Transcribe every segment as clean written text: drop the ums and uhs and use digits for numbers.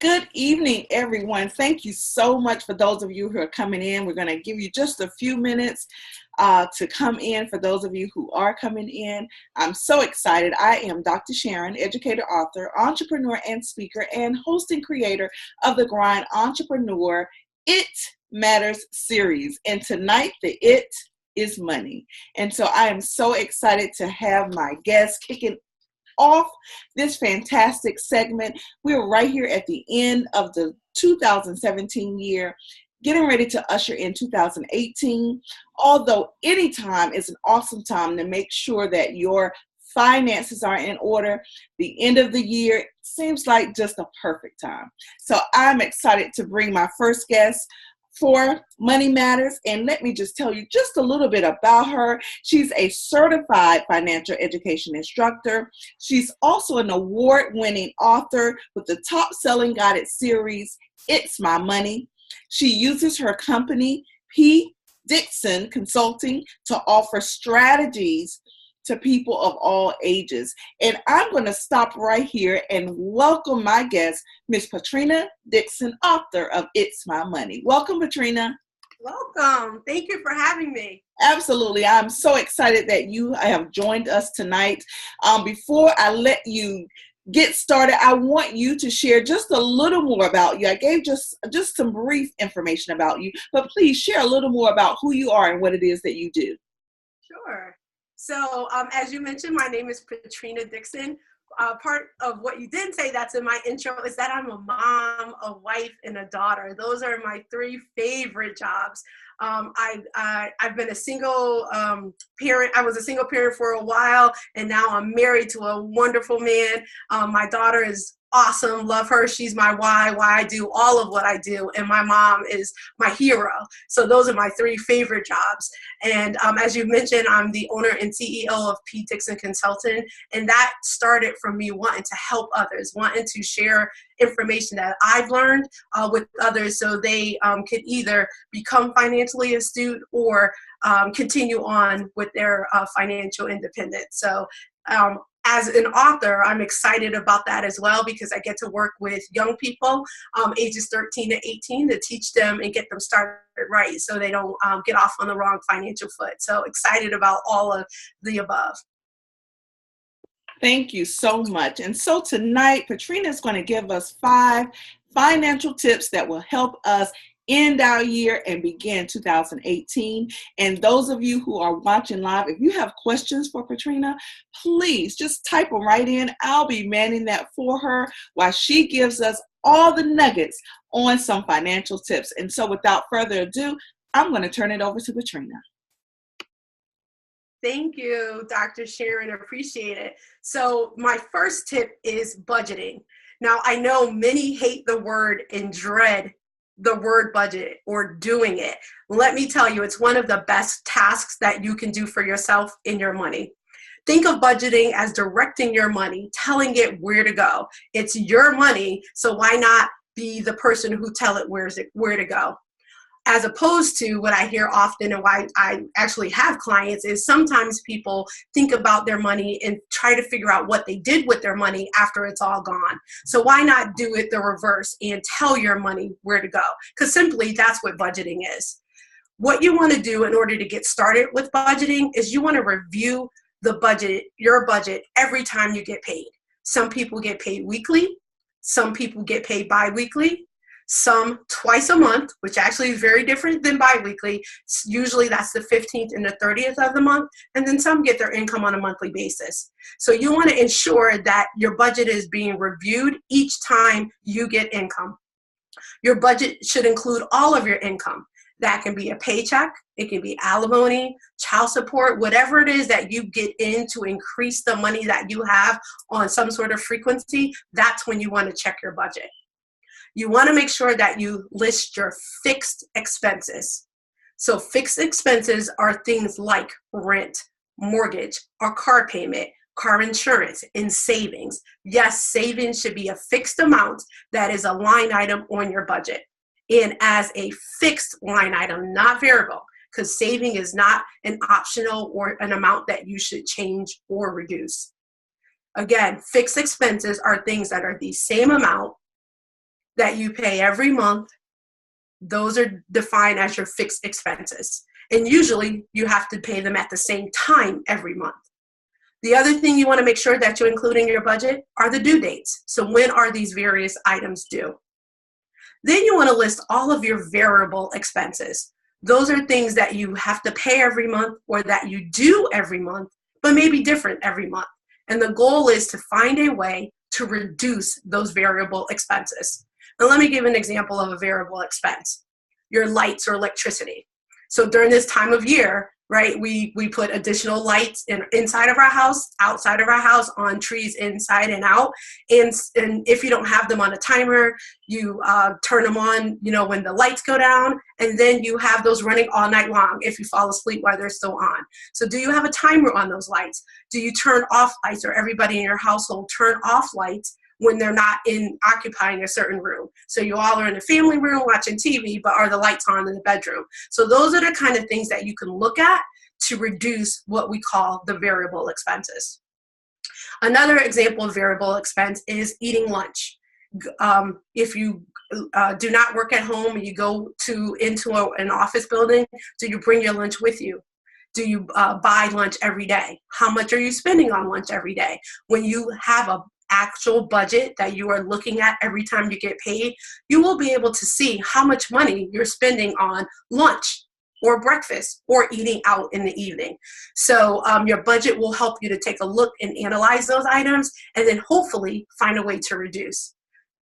Good evening, everyone. Thank you so much for those of you who are coming in. We're going to give you just a few minutes to come in for those of you who are coming in. I'm so excited. I am Dr. Sharon, educator, author, entrepreneur, and speaker, and host and creator of the Grind Entrepreneur It Matters series. And tonight, the It is money. And so I am so excited to have my guest kicking off this fantastic segment. We're right here at the end of the 2017 year, getting ready to usher in 2018. Although any time is an awesome time to make sure that your finances are in order, the end of the year seems like just a perfect time. So I'm excited to bring my first guest for Money Matters. And let me just tell you just a little bit about her. She's a certified financial education instructor. She's also an award-winning author with the top-selling guided series, It's My Money. She uses her company, Patrina Dixon Consulting, to offer strategies to people of all ages. And I'm going to stop right here and welcome my guest, Miss Patrina Dixon, author of It's My Money. Welcome, Patrina. Welcome. Thank you for having me. Absolutely. I'm so excited that you have joined us tonight. Before I let you get started, I want you to share just a little more about you. I gave just some brief information about you, but please share a little more about who you are and what it is that you do. Sure. So as you mentioned, my name is Patrina Dixon. Part of what you didn't say that's in my intro is that I'm a mom, a wife, and a daughter. Those are my three favorite jobs. I've been a single parent. I was a single parent for a while, and now I'm married to a wonderful man. My daughter is awesome. Love her. She's my why I do all of what I do. And my mom is my hero. So those are my three favorite jobs. And as you mentioned, I'm the owner and CEO of Patrina Dixon Consulting. And that started from me wanting to help others, wanting to share information that I've learned with others so they could either become financially astute or continue on with their financial independence. So as an author, I'm excited about that as well because I get to work with young people, ages 13 to 18, to teach them and get them started right so they don't get off on the wrong financial foot. So excited about all of the above. Thank you so much. And so tonight, Patrina is going to give us 5 financial tips that will help us end our year and begin 2018. And those of you who are watching live, if you have questions for Patrina, please just type them right in. I'll be manning that for her while she gives us all the nuggets on some financial tips. And so without further ado, I'm going to turn it over to Patrina. Thank you, Dr. Sharon. I appreciate it. So my first tip is budgeting. Now, I know many hate the word and dread the word budget or doing it. Let me tell you, it's one of the best tasks that you can do for yourself in your money. Think of budgeting as directing your money, telling it where to go. It's your money, so why not be the person who tell it where to go? As opposed to what I hear often and why I actually have clients is sometimes people think about their money and try to figure out what they did with their money after it's all gone. So why not do it the reverse and tell your money where to go? Because simply that's what budgeting is. What you want to do in order to get started with budgeting is you want to review the budget, your budget, every time you get paid. Some people get paid weekly. Some people get paid bi-weekly. Some twice a month, which actually is very different than bi-weekly. Usually that's the 15th and the 30th of the month. And then some get their income on a monthly basis. So you want to ensure that your budget is being reviewed each time you get income. Your budget should include all of your income. That can be a paycheck, it can be alimony, child support, whatever it is that you get in to increase the money that you have on some sort of frequency. That's when you want to check your budget. You want to make sure that you list your fixed expenses. So fixed expenses are things like rent, mortgage, or car payment, car insurance, and savings. Yes, savings should be a fixed amount that is a line item on your budget. And as a fixed line item, not variable, because saving is not an optional or an amount that you should change or reduce. Again, fixed expenses are things that are the same amount that you pay every month, those are defined as your fixed expenses. And usually you have to pay them at the same time every month. The other thing you want to make sure that you include in your budget are the due dates. So when are these various items due? Then you want to list all of your variable expenses. Those are things that you have to pay every month or that you do every month, but may be different every month. And the goal is to find a way to reduce those variable expenses. Now, let me give an example of a variable expense, your lights or electricity. So during this time of year, right, we put additional lights inside of our house, outside of our house, on trees inside and out. And if you don't have them on a timer, you turn them on, when the lights go down, and then you have those running all night long if you fall asleep while they're still on. So do you have a timer on those lights? Do you turn off lights, or everybody in your household turn off lights when they're not occupying a certain room? So you all are in the family room watching TV, but are the lights on in the bedroom? So those are the kind of things that you can look at to reduce what we call the variable expenses. Another example of variable expense is eating lunch. If you do not work at home and you go into an office building, do you bring your lunch with you? Do you buy lunch every day? How much are you spending on lunch every day? When you have a actual budget that you are looking at every time you get paid, you will be able to see how much money you're spending on lunch or breakfast or eating out in the evening. So your budget will help you to take a look and analyze those items, and then hopefully find a way to reduce.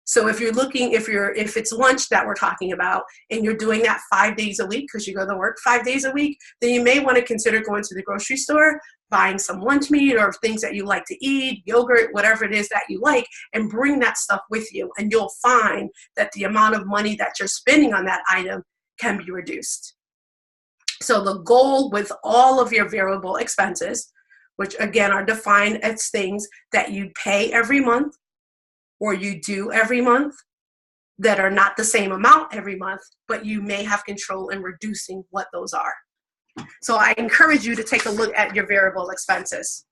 So if it's lunch that we're talking about, and you're doing that 5 days a week because you go to work 5 days a week, then you may want to consider going to the grocery store, buying some lunch meat or things that you like to eat, yogurt, whatever it is that you like, and bring that stuff with you. And you'll find that the amount of money that you're spending on that item can be reduced. So the goal with all of your variable expenses, which again are defined as things that you pay every month or you do every month, that are not the same amount every month, but you may have control in reducing what those are. So I encourage you to take a look at your variable expenses.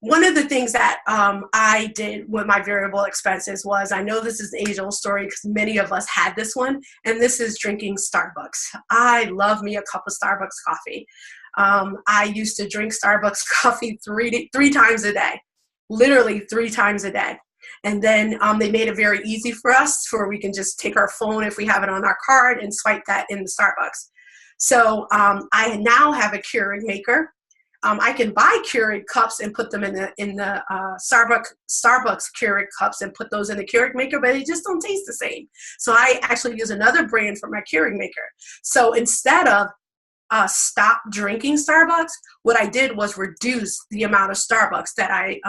One of the things that I did with my variable expenses was, I know this is an age-old story because many of us had this one, and this is drinking Starbucks. I love me a cup of Starbucks coffee. I used to drink Starbucks coffee three times a day, literally 3 times a day. And then they made it very easy for us, where we can just take our phone if we have it on our card and swipe that in the Starbucks. So I now have a Keurig maker. I can buy Keurig cups and put them in the Starbucks Keurig cups and put those in the Keurig maker, but they just don't taste the same. So I actually use another brand for my Keurig maker. So instead of stop drinking Starbucks, what I did was reduce the amount of Starbucks that I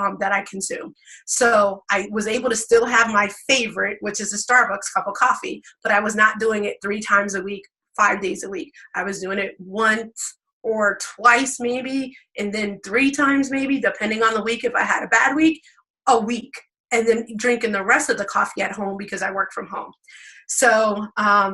consume. So I was able to still have my favorite, which is a Starbucks cup of coffee, but I was not doing it 3 times a week, 5 days a week. I was doing it once or twice maybe, and then 3 times maybe, depending on the week. If I had a bad week, a week, and then drinking the rest of the coffee at home because I work from home. So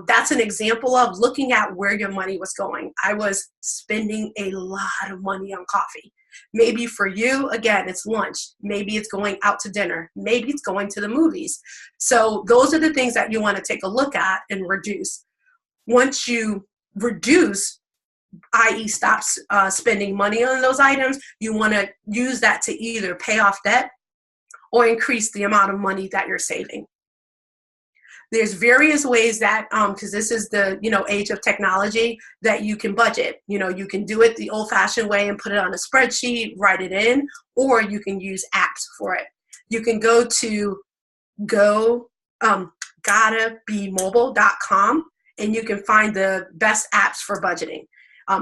that's an example of looking at where your money was going. I was spending a lot of money on coffee. Maybe for you, again, it's lunch. Maybe it's going out to dinner. Maybe it's going to the movies. So those are the things that you want to take a look at and reduce. Once you reduce, i.e. stop spending money on those items, you want to use that to either pay off debt or increase the amount of money that you're saving. There's various ways that, because this is the age of technology, that you can budget. You can do it the old-fashioned way and put it on a spreadsheet, write it in, or you can use apps for it. You can go to gottabemobile.com and you can find the best apps for budgeting.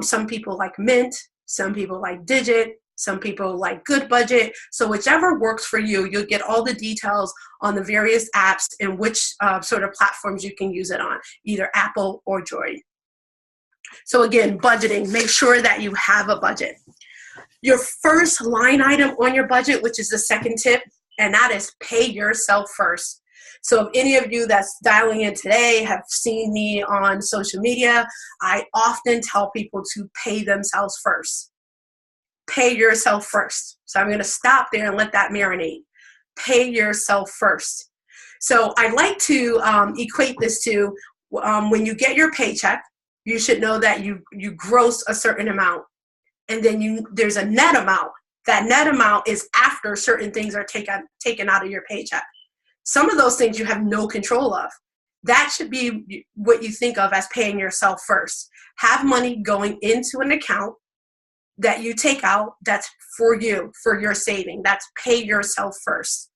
Some people like Mint, some people like Digit, some people like Good Budget. So whichever works for you, you'll get all the details on the various apps and which sort of platforms you can use it on, either Apple or Droid. So again, budgeting, make sure that you have a budget. Your first line item on your budget, which is the second tip, and that is pay yourself first. So if any of you that's dialing in today have seen me on social media, I often tell people to pay themselves first. Pay yourself first. So I'm going to stop there and let that marinate. Pay yourself first. So I like to equate this to when you get your paycheck, you should know that you gross a certain amount, and then there's a net amount. That net amount is after certain things are taken out of your paycheck. Some of those things you have no control of. That should be what you think of as paying yourself first. Have money going into an account that you take out that's for you, for your saving. That's pay yourself first.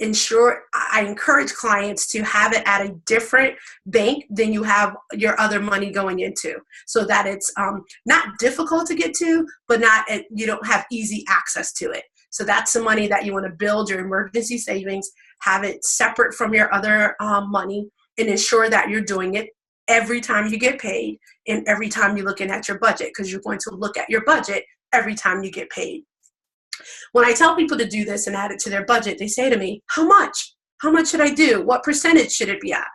I encourage clients to have it at a different bank than you have your other money going into, so that it's not difficult to get to, but you don't have easy access to it. So that's the money that you want to build your emergency savings, have it separate from your other money, and ensure that you're doing it every time you get paid and every time you're looking at your budget, because you're going to look at your budget every time you get paid. When I tell people to do this and add it to their budget, they say to me, how much? How much should I do? What percentage should it be at?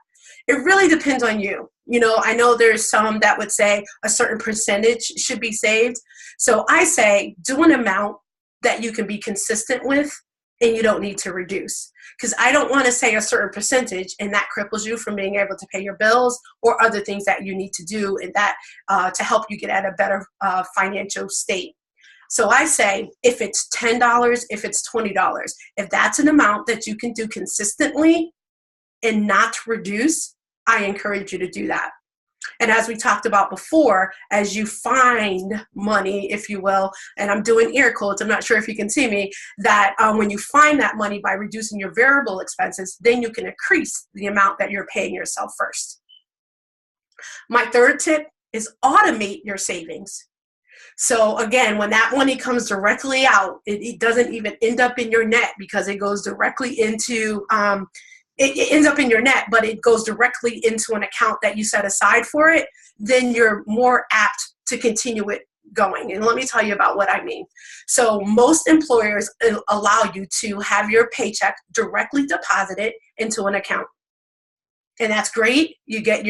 It really depends on you. I know there's some that would say a certain percentage should be saved. So I say do an amount that you can be consistent with and you don't need to reduce. Because I don't want to say a certain percentage and that cripples you from being able to pay your bills or other things that you need to do and that to help you get at a better financial state. So I say if it's $10, if it's $20, if that's an amount that you can do consistently and not reduce, I encourage you to do that. And as we talked about before, as you find money, if you will, and I'm doing air quotes, I'm not sure if you can see me, that when you find that money by reducing your variable expenses, then you can increase the amount that you're paying yourself first. My third tip is automate your savings. So again, when that money comes directly out, it doesn't even end up in your net because it goes directly into, it ends up in your net, but it goes directly into an account that you set aside for it, then you're more apt to continue it going. And let me tell you about what I mean. So most employers allow you to have your paycheck directly deposited into an account. And that's great. You get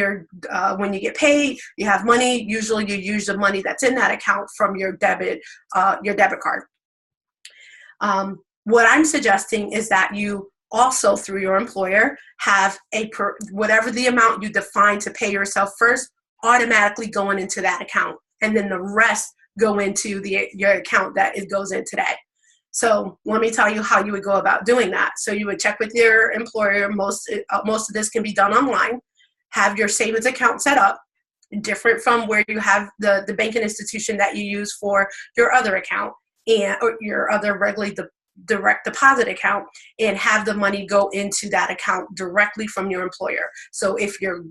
when you get paid, you have money. Usually you use the money that's in that account from your debit card. What I'm suggesting is that you also, through your employer, have whatever the amount you define to pay yourself first, automatically going into that account. And then the rest go into your account that it goes in today. So let me tell you how you would go about doing that. So you would check with your employer. Most of this can be done online. Have your savings account set up, different from where you have the banking institution that you use for your other account or your other regularly direct deposit account, and have the money go into that account directly from your employer. So if your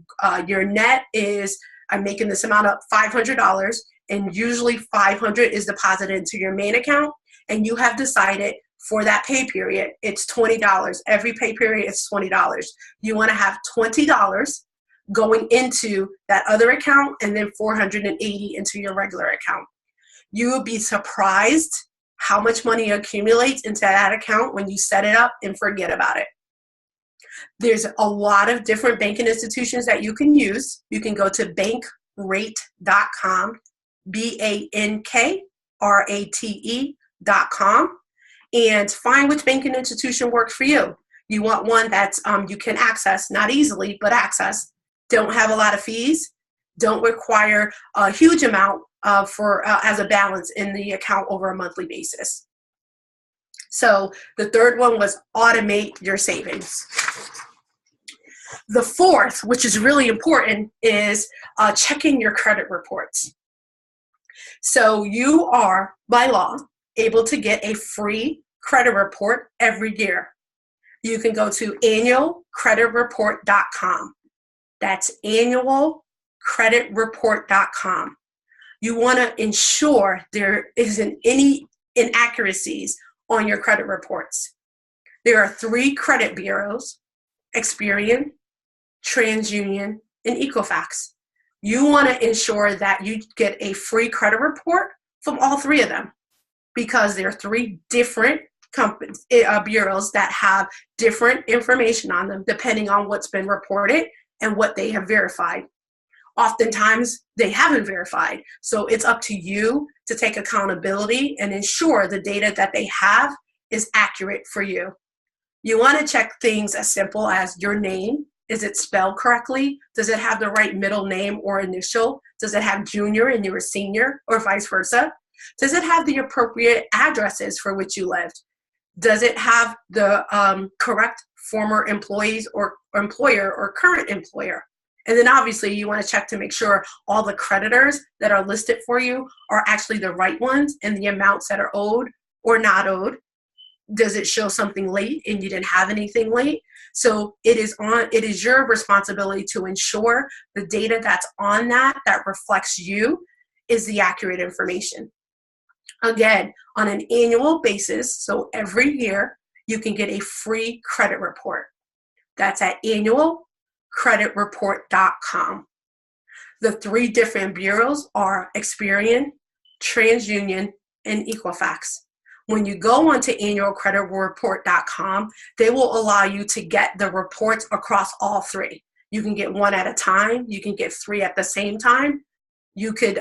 net is, I'm making this amount up, $500, and usually $500 is deposited into your main account, and you have decided for that pay period, it's $20. Every pay period, it's $20. You want to have $20 going into that other account and then $480 into your regular account. You will be surprised how much money accumulates into that account when you set it up and forget about it. There's a lot of different banking institutions that you can use. You can go to bankrate.com, bankrate.com, and find which banking institution works for you. You want one that's you can access, not easily, but access. Don't have a lot of fees. Don't require a huge amount as a balance in the account over a monthly basis. So the third one was automate your savings. The fourth, which is really important, is checking your credit reports. So you are, by law, able to get a free credit report every year. You can go to annualcreditreport.com. That's annualcreditreport.com. You want to ensure there isn't any inaccuracies on your credit reports. There are 3 credit bureaus: Experian, TransUnion, and Equifax. You want to ensure that you get a free credit report from all 3 of them, because there are 3 different companies, bureaus that have different information on them depending on what's been reported and what they have verified. Oftentimes, they haven't verified. So it's up to you to take accountability and ensure the data that they have is accurate for you. You want to check things as simple as your name. Is it spelled correctly? Does it have the right middle name or initial? Does it have junior and you're a senior, or vice versa? Does it have the appropriate addresses for which you lived? Does it have the correct former employees or employer or current employer? And then obviously you want to check to make sure all the creditors that are listed for you are actually the right ones and the amounts that are owed or not owed. Does it show something late and you didn't have anything late? So it is your responsibility to ensure the data that's on that reflects you is the accurate information. Again, on an annual basis, so every year, you can get a free credit report. That's at annualcreditreport.com. The 3 different bureaus are Experian, TransUnion, and Equifax. When you go onto annualcreditreport.com, they will allow you to get the reports across all 3. You can get 1 at a time. You can get 3 at the same time. You could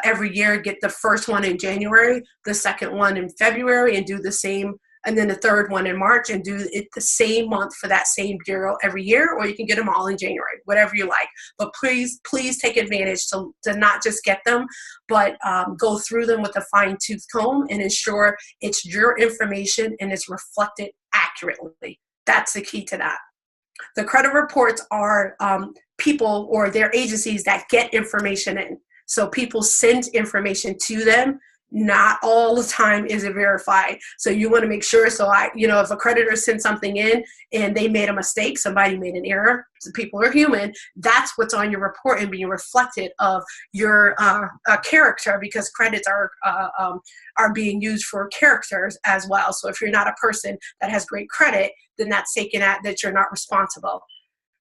every year get the first one in January, the second one in February, and do the same, and then the third one in March, and do it the same month for that same bureau every year, or you can get them all in January, whatever you like. But please take advantage to not just get them, but go through them with a fine-tooth comb and ensure it's your information and it's reflected accurately. That's the key to that. The credit reports are people or their agencies that get information in. So people send information to them. Not all the time is it verified. So you want to make sure. So if a creditor sends something in and they made a mistake, somebody made an error, so people are human, that's what's on your report and being reflected of your character, because credits are being used for characters as well. So if you're not a person that has great credit, then that's taken at that you're not responsible.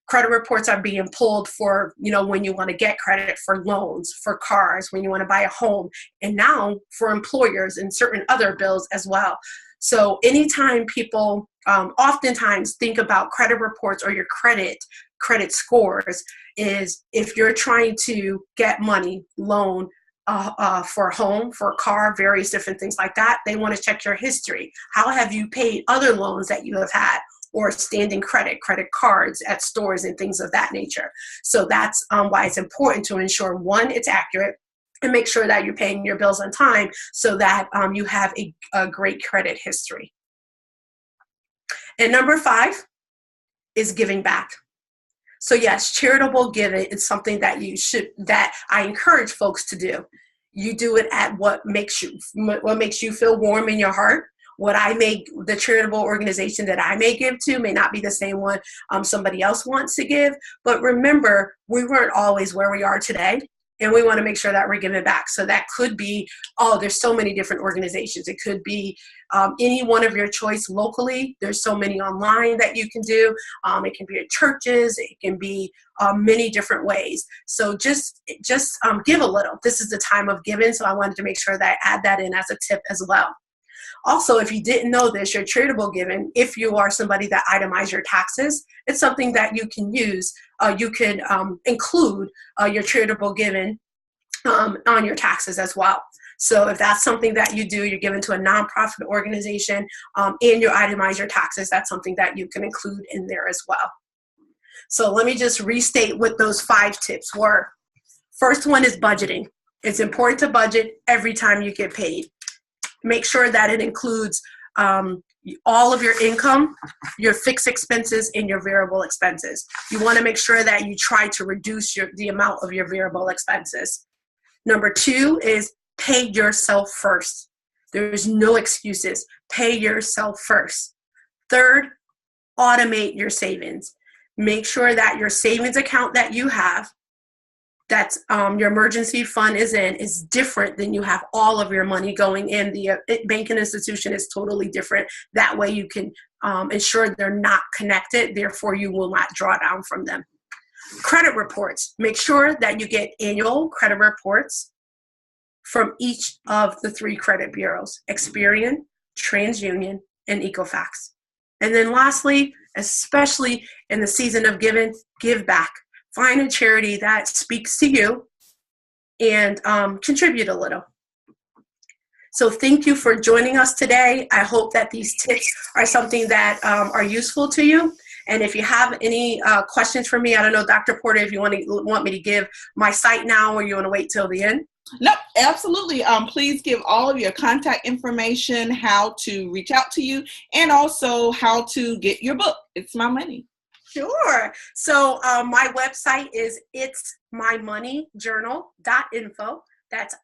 Credit reports are being pulled for, when you want to get credit for loans, for cars, when you want to buy a home, and now for employers and certain other bills as well. So anytime people oftentimes think about credit reports or your credit scores is if you're trying to get money, loan, for a home, for a car, various different things like that, they want to check your history. How have you paid other loans that you have had, or standing credit cards at stores and things of that nature? So that's why it's important to ensure, 1, it's accurate, and make sure that you're paying your bills on time so that you have a great credit history. And number 5 is giving back. So yes, charitable giving is something that I encourage folks to do. You do it at what makes you feel warm in your heart. The charitable organization that I may give to may not be the same one somebody else wants to give. But remember, we weren't always where we are today, and we want to make sure that we're giving back. So that could be, there's so many different organizations. It could be any one of your choice locally. There's so many online that you can do. It can be at churches. It can be many different ways. So just give a little. This is the time of giving, so I wanted to make sure that I add that in as a tip as well. Also, if you didn't know this, your charitable giving, if you are somebody that itemizes your taxes, it's something that you can use. You can include your charitable giving on your taxes as well. So if that's something that you do, you're giving to a nonprofit organization and you itemize your taxes, that's something that you can include in there as well. So let me just restate what those 5 tips were. First one is budgeting. It's important to budget every time you get paid. Make sure that it includes all of your income, your fixed expenses, and your variable expenses. You want to make sure that you try to reduce the amount of your variable expenses. Number 2 is pay yourself first. There's no excuses. Pay yourself first. Third, automate your savings. Make sure that your savings account that you have, that's your emergency fund is different than you have all of your money going in. The banking institution is totally different. That way you can ensure they're not connected, therefore you will not draw down from them. Credit reports. Make sure that you get annual credit reports from each of the 3 credit bureaus: Experian, TransUnion, and Equifax. And then lastly, especially in the season of giving, give back. Find a charity that speaks to you and contribute a little. So thank you for joining us today. I hope that these tips are something that are useful to you. And if you have any questions for me, I don't know, Dr. Porter, if you want me to give my site now, or you want to wait till the end? Nope, absolutely. Please give all of your contact information, how to reach out to you, and also how to get your book, It's My Money. Sure. So my website is itsmymoneyjournal.info. That's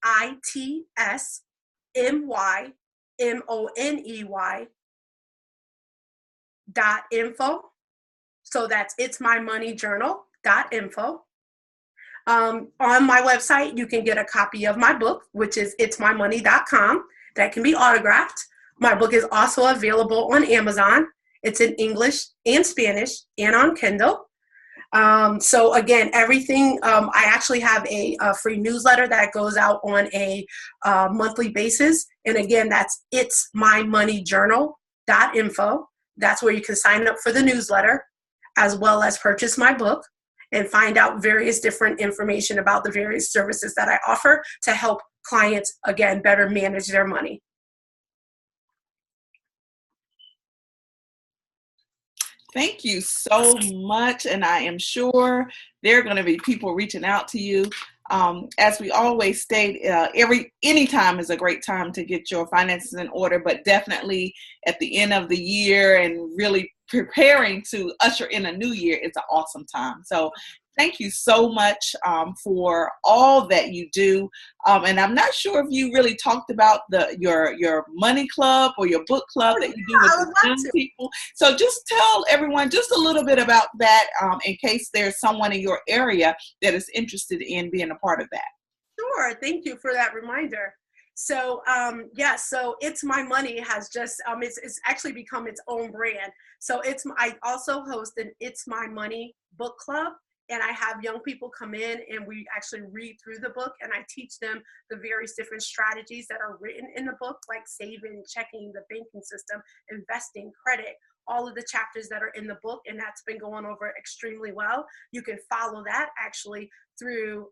itsmymoney.info. So that's itsmymoneyjournal.info. On my website, you can get a copy of my book, which is itsmymoney.com. That can be autographed. My book is also available on Amazon. It's in English and Spanish and on Kindle. So again, everything, I actually have a free newsletter that goes out on a monthly basis. And again, that's itsmymoneyjournal.info. That's where you can sign up for the newsletter, as well as purchase my book and find out various different information about the various services that I offer to help clients, again, better manage their money. Thank you so much, and I am sure there are going to be people reaching out to you. As we always state, any time is a great time to get your finances in order, but definitely at the end of the year and really preparing to usher in a new year is an awesome time. So thank you so much for all that you do. And I'm not sure if you really talked about your money club or your book club that you do with the young people. So just tell everyone just a little bit about that in case there's someone in your area that is interested in being a part of that. Sure. Thank you for that reminder. So so It's My Money has just it's actually become its own brand. So I also host an It's My Money book club, and I have young people come in and we actually read through the book, and I teach them the various different strategies that are written in the book, like saving, checking, the banking system, investing, credit, all of the chapters that are in the book, and that's been going over extremely well. You can follow that actually through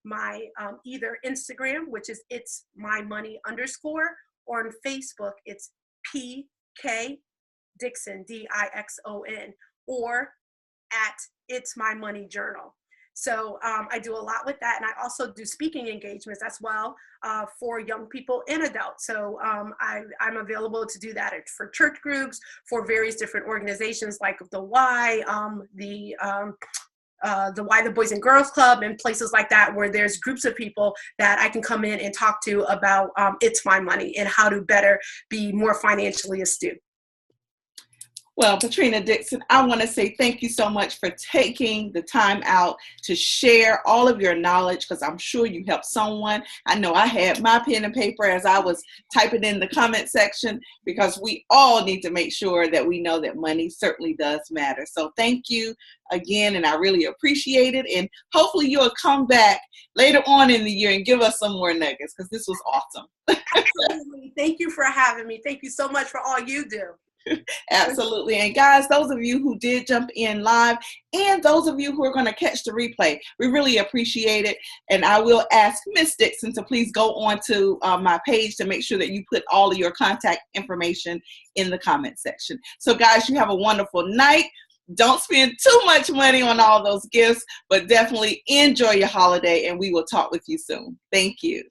my either Instagram, which is It's My Money _, or on Facebook, it's PK Dixon, Dixon, or at It's My Money Journal. So I do a lot with that, and I also do speaking engagements as well for young people and adults. So I'm available to do that for church groups, for various different organizations like the Y, the Y the Boys and Girls Club, and places like that, where there's groups of people that I can come in and talk to about It's My Money and how to better be more financially astute. Well, Patrina Dixon, I want to say thank you so much for taking the time out to share all of your knowledge, because I'm sure you helped someone. I know I had my pen and paper as I was typing in the comment section, because we all need to make sure that we know that money certainly does matter. So thank you again, and I really appreciate it. And hopefully you'll come back later on in the year and give us some more nuggets, because this was awesome. Absolutely. Thank you for having me. Thank you so much for all you do. Absolutely. And guys, those of you who did jump in live, and those of you who are going to catch the replay, we really appreciate it. And I will ask Miss Dixon to please go on to my page to make sure that you put all of your contact information in the comment section. So guys, you have a wonderful night. Don't spend too much money on all those gifts, but definitely enjoy your holiday, and we will talk with you soon. Thank you.